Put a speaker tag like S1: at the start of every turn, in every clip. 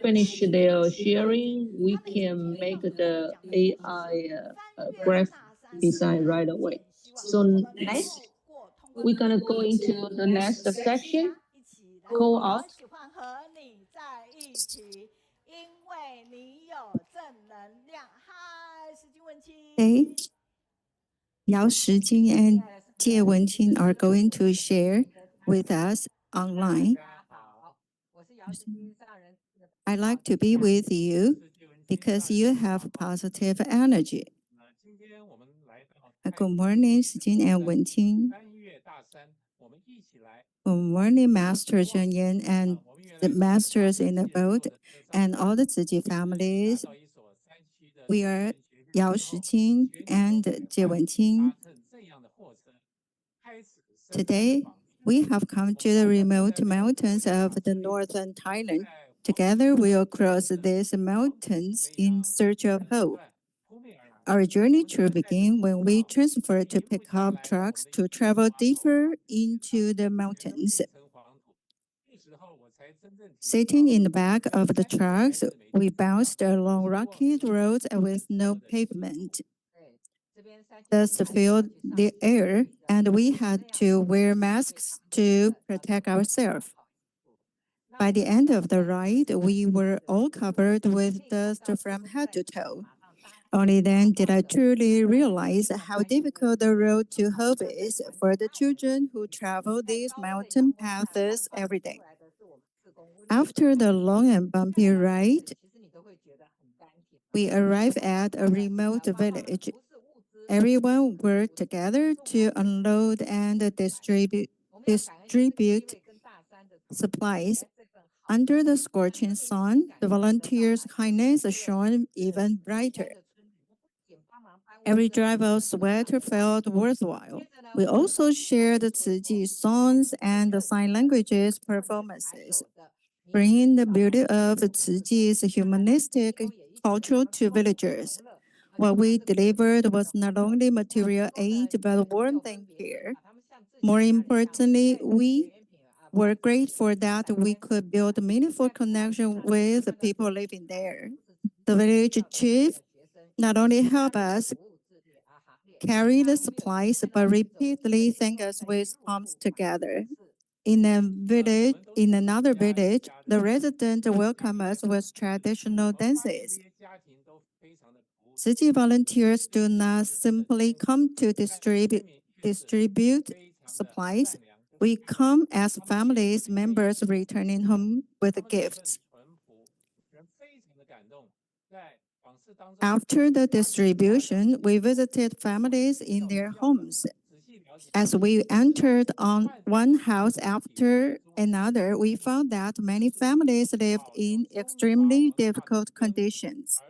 S1: finish their sharing, we can make the AI graph design right away. So next, we're gonna go into the next section, go out.
S2: Okay. Yao Shijing and Jie Wenqing are going to share with us online. I like to be with you because you have positive energy. Good morning, Shijing and Wenqing. Good morning, Master Zheng Yan and the masters in the boat and all the Tzu Chi families. We are Yao Shijing and Jie Wenqing. Today, we have come to the remote mountains of the Northern Thailand. Together, we'll cross these mountains in search of hope. Our journey to begin when we transferred to pickup trucks to travel deeper into the mountains. Sitting in the back of the trucks, we bounced along rocky roads with no pavement. Dust filled the air, and we had to wear masks to protect ourselves. By the end of the ride, we were all covered with dust from head to toe. Only then did I truly realize how difficult the road to hope is for the children who travel these mountain paths every day. After the long and bumpy ride, we arrived at a remote village. Everyone worked together to unload and distribute supplies. Under the scorching sun, the volunteers' kindness shone even brighter. Every drop of sweat felt worthwhile. We also shared Tzu Chi songs and sign languages performances, bringing the beauty of Tzu Chi's humanistic culture to villagers. What we delivered was not only material aid, but warmth and care. More importantly, we were grateful that we could build a meaningful connection with the people living there. The village chief not only helped us carry the supplies, but repeatedly thanked us with palms together. In another village, the residents welcomed us with traditional dances. Tzu Chi volunteers do not simply come to distribute supplies. We come as families members returning home with gifts. After the distribution, we visited families in their homes. As we entered on one house after another, we found that many families lived in extremely difficult conditions.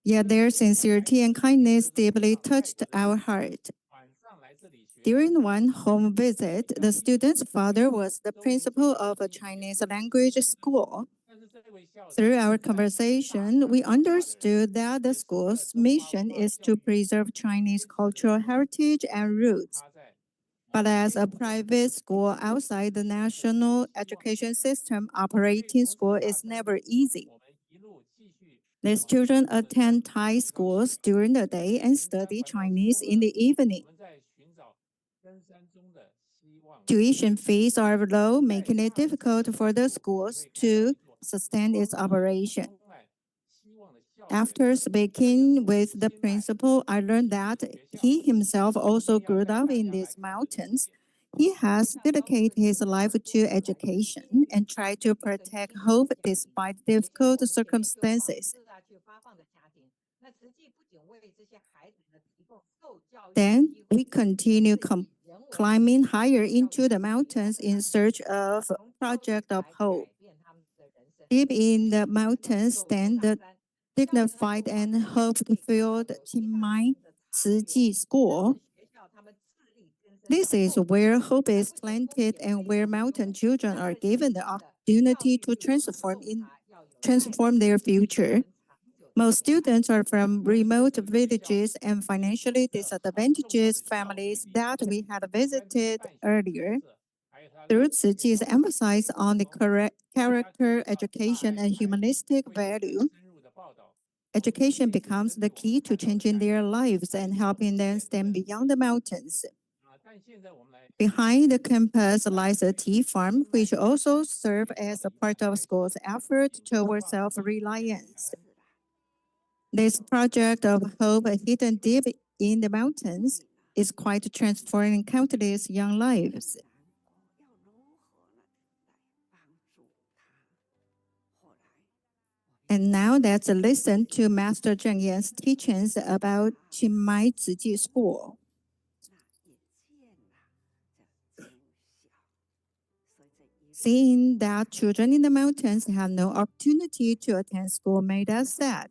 S2: Yet their sincerity and kindness deeply touched our heart. During one home visit, the student's father was the principal of a Chinese language school. Through our conversation, we understood that the school's mission is to preserve Chinese cultural heritage and roots. But as a private school outside the national education system, operating school is never easy. These children attend Thai schools during the day and study Chinese in the evening. Tuition fees are low, making it difficult for the schools to sustain its operation. After speaking with the principal, I learned that he himself also grew up in these mountains. He has dedicated his life to education and tried to protect hope despite difficult circumstances. Then we continue climbing higher into the mountains in search of Project of Hope. Deep in the mountains stand the dignified and hope-filled Qingmai Tzu Chi School. This is where hope is planted and where mountain children are given the opportunity to transform their future. Most students are from remote villages and financially disadvantaged families that we had visited earlier. Through Tzu Chi's emphasis on the character, education, and humanistic value, education becomes the key to changing their lives and helping them stand beyond the mountains. Behind the campus lies a tea farm, which also serves as a part of school's effort toward self-reliance. This project of hope hidden deep in the mountains is quite transforming countless young lives. And now let's listen to Master Zheng Yan's teachings about Qinmai Tzu Chi School. Seeing that children in the mountains have no opportunity to attend school made us sad.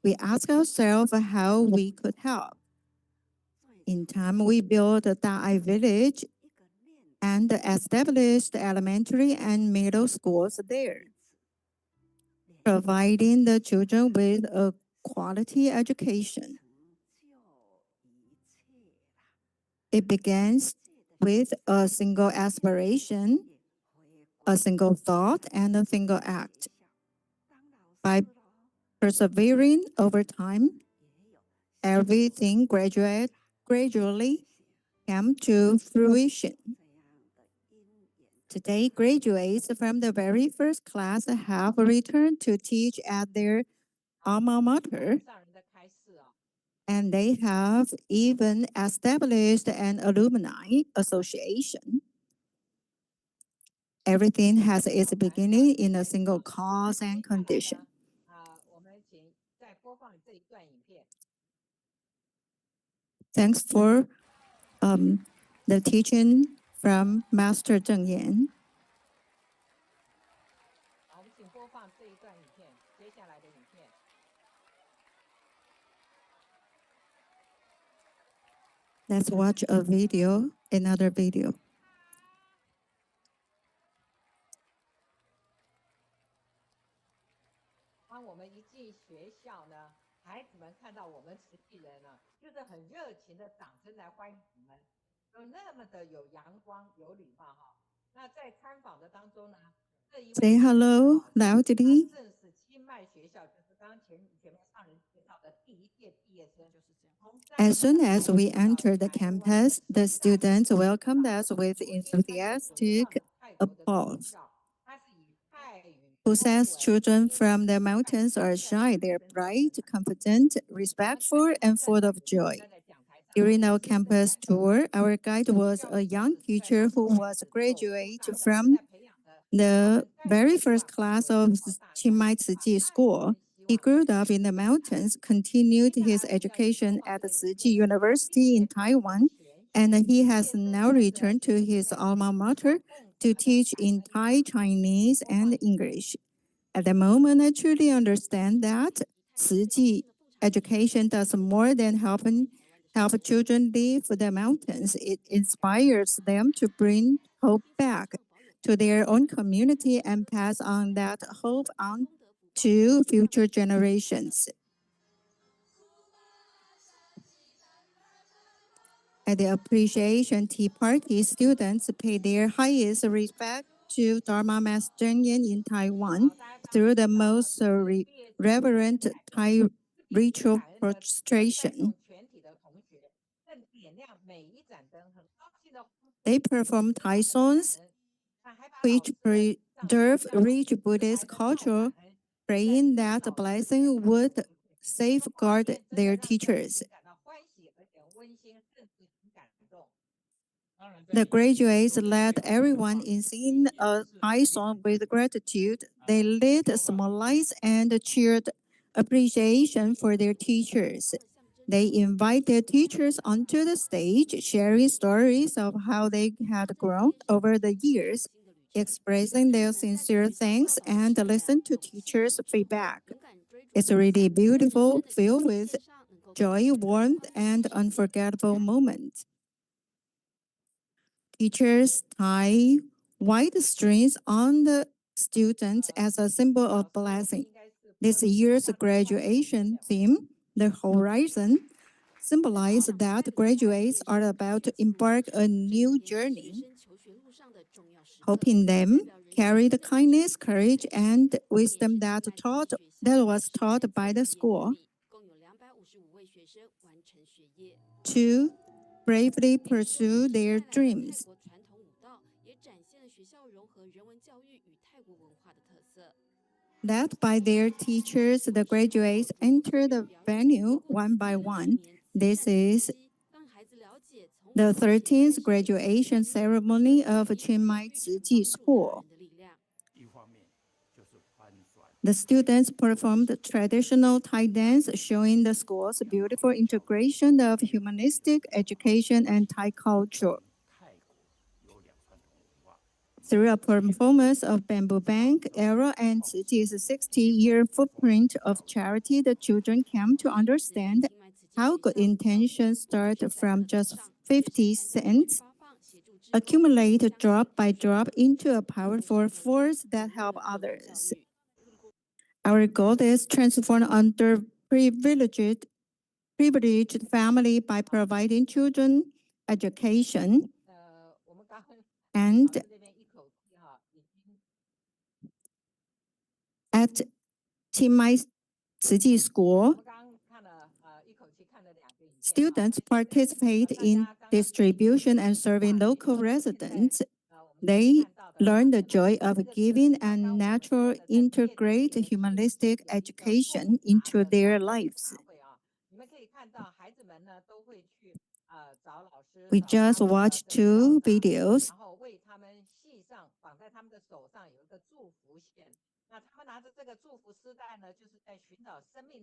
S2: We ask ourselves how we could help. In time, we built a Da'ai village and established elementary and middle schools there, providing the children with a quality education. It begins with a single aspiration, a single thought, and a single act. By persevering over time, everything gradually came to fruition. Today, graduates from the very first class have returned to teach at their alma mater, and they have even established an alumni association. Everything has its beginning in a single cause and condition. Thanks for the teaching from Master Zheng Yan. Let's watch another video.
S3: 当我们一进学校呢，孩子们看到我们慈济人呢，就是很热情的掌声来欢迎我们，有那么的有阳光、有礼貌哈。那在参访的当中呢，这一位
S2: Say hello loudly.
S3: 正是清迈学校，就是刚前面上人介绍的第一届毕业生。
S2: As soon as we entered the campus, the students welcomed us with enthusiastic applause. Possessed children from the mountains are shy. They're bright, confident, respectful, and full of joy. During our campus tour, our guide was a young teacher who was a graduate from the very first class of Qinmai Tzu Chi School. He grew up in the mountains, continued his education at the Tzu Chi University in Taiwan, and he has now returned to his alma mater to teach in Thai, Chinese, and English. At the moment, I truly understand that Tzu Chi education does more than help children leave the mountains. It inspires them to bring hope back to their own community and pass on that hope on to future generations. At the appreciation tea party, students pay their highest respect to Dharma Master Zheng Yan in Taiwan through the most reverent Thai ritual prostration. They perform Thai songs, which preserve rich Buddhist culture, praying that a blessing would safeguard their teachers. The graduates led everyone in singing a Thai song with gratitude. They lit small lights and cheered appreciation for their teachers. They invited teachers onto the stage, sharing stories of how they had grown over the years, expressing their sincere thanks and listened to teachers' feedback. It's really beautiful, filled with joy, warmth, and unforgettable moments. Teachers tie white strings on the students as a symbol of blessing. This year's graduation theme, the horizon, symbolizes that graduates are about to embark a new journey, helping them carried kindness, courage, and wisdom that was taught by the school. 2. Bravely pursue their dreams. Led by their teachers, the graduates enter the venue one by one. This is the 13th graduation ceremony of Chiang Mai Tzu Chi School. The students performed traditional Thai dance, showing the school's beautiful integration of humanistic education and Thai culture. Through a performance of Bamboo Bank era and Tzu Chi's 60-year footprint of charity, the children came to understand how good intentions start from just 50 cents, accumulate drop by drop into a powerful force that help others. Our goal is transform underprivileged family by providing children education and at Chiang Mai Tzu Chi School, students participate in distribution and serving local residents. They learn the joy of giving and naturally integrate humanistic education into their lives. We just watched 2 videos.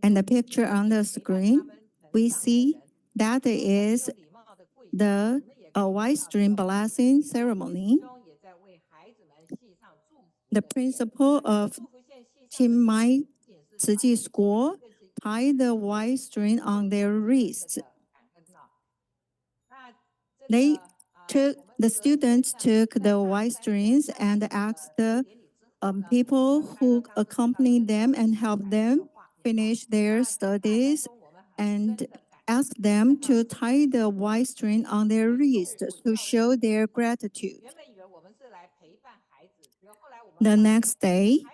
S2: And the picture on the screen, we see that is the white string blessing ceremony. The principal of Chiang Mai Tzu Chi School tied the white string on their wrists. The students took the white strings and asked the people who accompanied them and helped them finish their studies and asked them to tie the white string on their wrists to show their gratitude. The next day,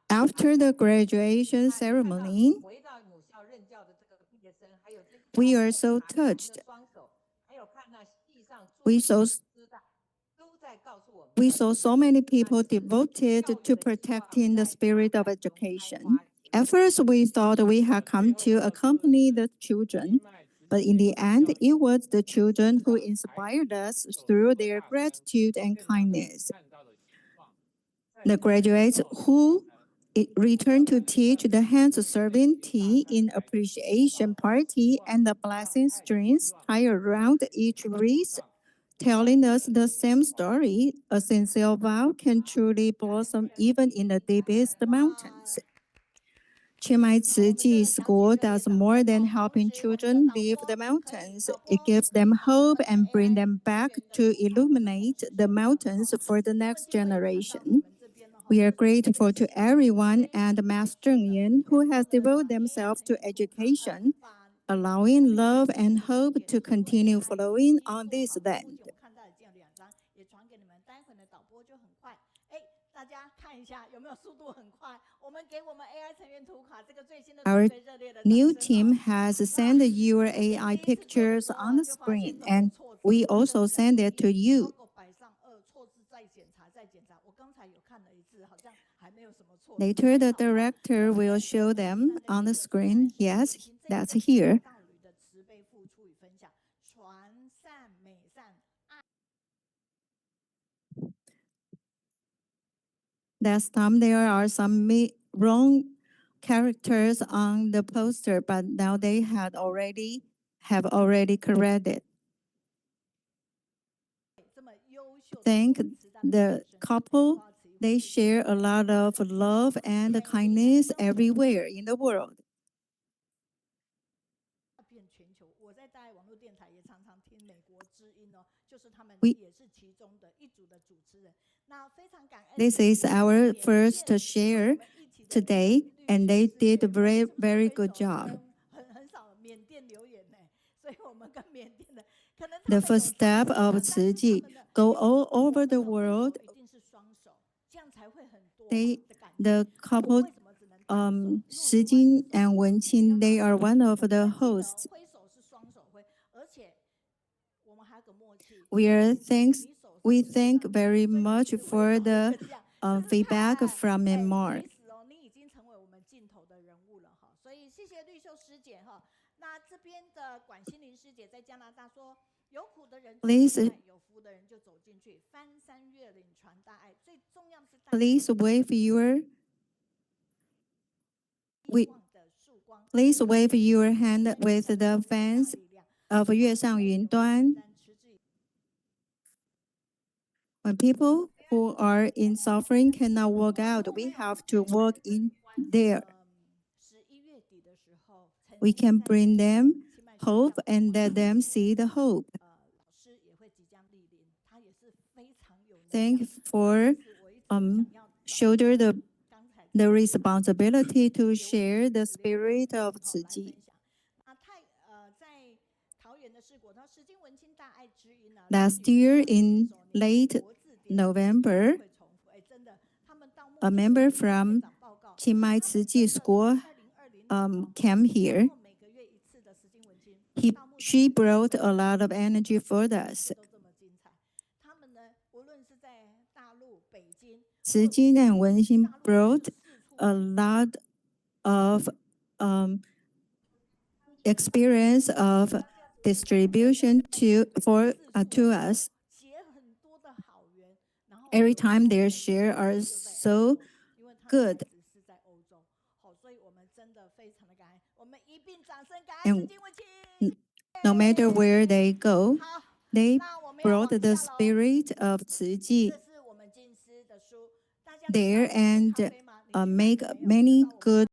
S2: after the graduation ceremony, we are so touched. We saw so many people devoted to protecting the spirit of education. At first, we thought we had come to accompany the children, but in the end, it was the children who inspired us through their gratitude and kindness. The graduates who returned to teach the hands-serving tea in appreciation party and the blessing strings tied around each wreath, telling us the same story. A sincere vow can truly blossom even in the deepest mountains. Chiang Mai Tzu Chi School does more than helping children leave the mountains. It gives them hope and brings them back to illuminate the mountains for the next generation. We are grateful to everyone and Master Nguyen who has devoted themselves to education, allowing love and hope to continue flowing on this land. Our new team has sent your AI pictures on the screen, and we also send it to you. Later, the director will show them on the screen. Yes, that's here. Last time there are some wrong characters on the poster, but now they have already corrected. Thank the couple. They share a lot of love and kindness everywhere in the world. This is our first share today, and they did a very, very good job. The first step of Tzu Chi go all over the world. The couple, Shihing and Wenching, they are one of the hosts. We thank very much for the feedback from Myanmar. Please wave your hand with the fans of 月上云端. When people who are in suffering cannot walk out, we have to walk in there. We can bring them hope and let them see the hope. Thank you for shoulder the responsibility to share the spirit of Tzu Chi. Last year in late November, a member from Chiang Mai Tzu Chi School came here. She brought a lot of energy for us. Tzu Chi and Wenching brought a lot of experience of distribution to us. Every time their share are so good. And no matter where they go, they brought the spirit of Tzu Chi there and make many good